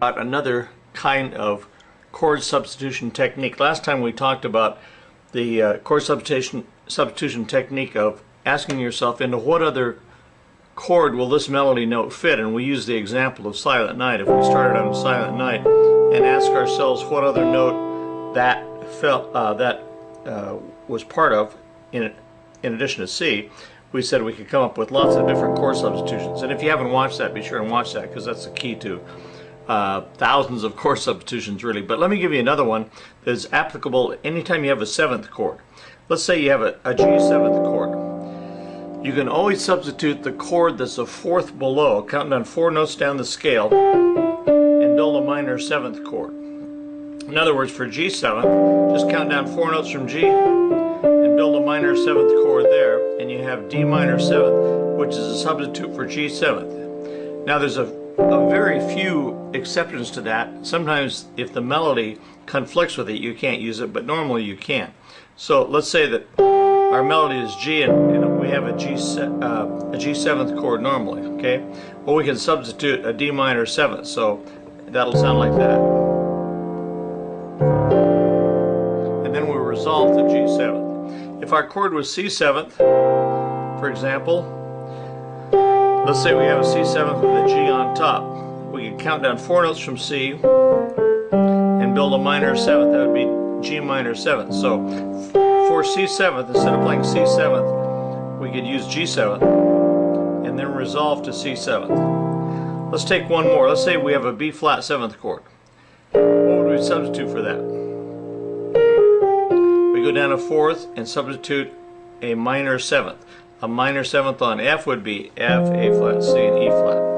Another kind of chord substitution technique. Last time we talked about the chord substitution technique of asking yourself into what other chord will this melody note fit, and we used the example of Silent Night. If we started on Silent Night and ask ourselves what other note that was part of in addition to C, we said we could come up with lots of different chord substitutions. And if you haven't watched that, be sure and watch that, because that's the key to thousands of chord substitutions really. But let me give you another one that is applicable anytime you have a seventh chord. Let's say you have a G7th chord. You can always substitute the chord that's a fourth below, counting down 4 notes down the scale, and build a minor 7th chord. In other words, for G7, just count down 4 notes from G and build a minor 7th chord there, and you have D minor 7th, which is a substitute for G7th. Now there's a very few exceptions to that. Sometimes if the melody conflicts with it, you can't use it, but normally you can. So let's say that our melody is G and we have a G7th chord normally, okay? Well, we can substitute a D minor 7th, so that'll sound like that. And then we'll resolve to G7th. If our chord was C7th, for example, let's say we have a C7th with a G on top. We can count down 4 notes from C and build a minor 7th. That would be G minor 7th. So for C7th, instead of playing C7th, we could use G7th and then resolve to C7th. Let's take one more. Let's say we have a B flat 7th chord. What would we substitute for that? We go down a 4th and substitute a minor 7th. A minor 7th on F would be F, A flat, C, and E flat.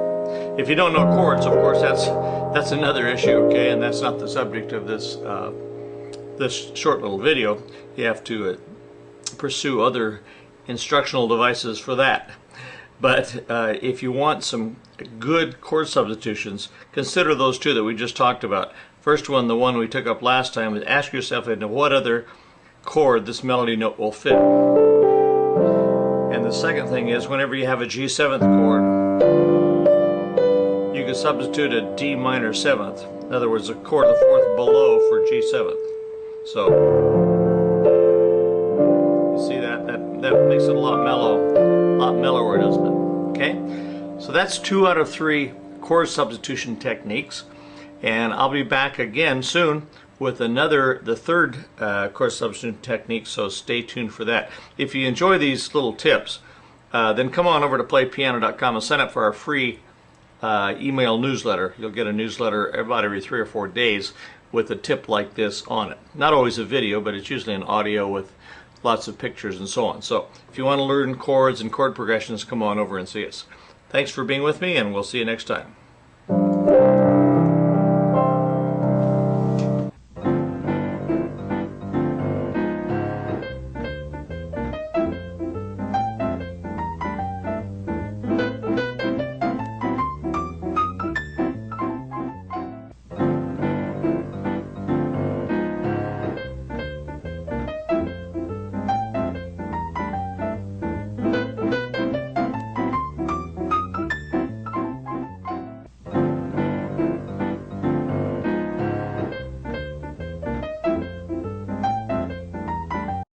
If you don't know chords, of course, that's another issue, okay? And that's not the subject of this this short little video. You have to pursue other instructional devices for that. But if you want some good chord substitutions, consider those two that we just talked about. First one, the one we took up last time, is ask yourself into what other chord this melody note will fit. And the second thing is, whenever you have a G7th chord, you can substitute a D minor 7th. In other words, a chord the fourth below for G7th. So you see that makes it a lot mellower, doesn't it? Okay, so that's 2 out of 3 chord substitution techniques, and I'll be back again soon with the third chord substitution technique, so stay tuned for that. If you enjoy these little tips, then come on over to playpiano.com and sign up for our free email newsletter. You'll get a newsletter about every 3 or 4 days with a tip like this on it. Not always a video, but it's usually an audio with lots of pictures and so on. So if you want to learn chords and chord progressions, come on over and see us. Thanks for being with me, and we'll see you next time.